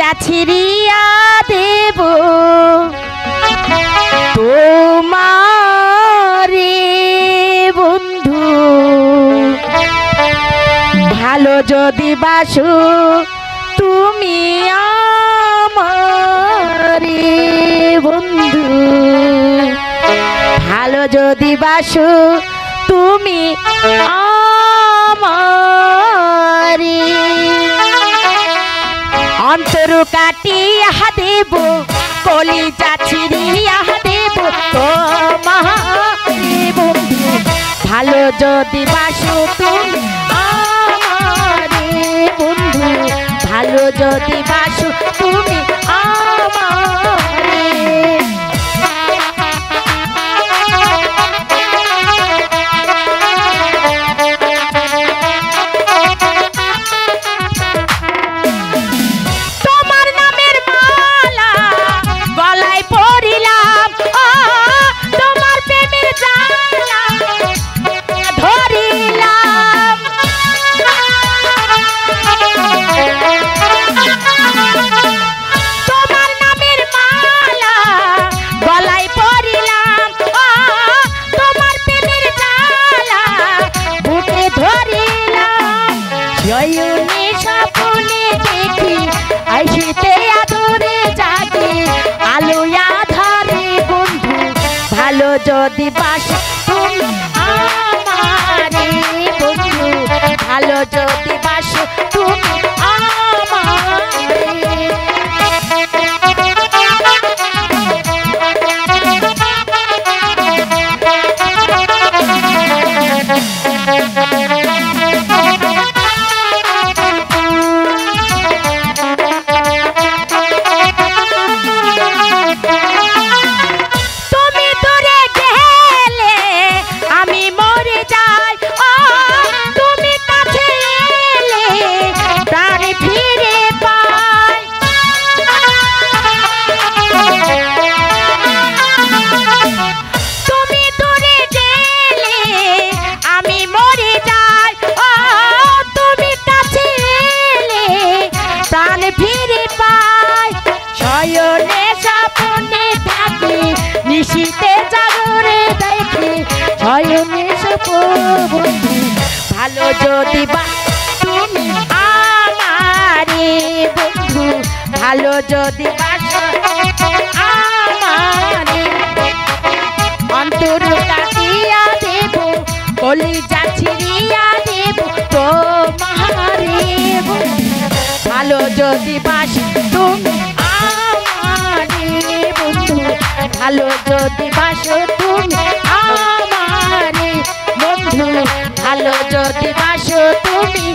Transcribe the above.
কলিজা ছিড়িয়া দেব তোমারে বন্ধু ভালো যদি বাসো তুমি আমারে বন্ধু ভালো যদি বাসো তুমি আমারে অন্তর কাটিয়া দেব কলিজা ছিড়িয়া দেব তোমারে বন্ধু ভালো যদি বাসো তুমি আমারে বন্ধু ভালো যদি বাসো তুমি আমারে যদি বাসো তুমি আমারে বন্ধু ভালো যদি বাসো তুমি আমারে ভালো যদি তুমি আমারে বন্ধু ভালো যদি বাসো আমারে অন্তর কাটিয়া দেব কলিজা ছিড়িয়া দেব তোমারে বন্ধু ভালো যদি বাসো তুমি আমারে বন্ধু ভালো যদি বাসো তুমি আমারে বন্ধু ভালো যদি বাসো তুমি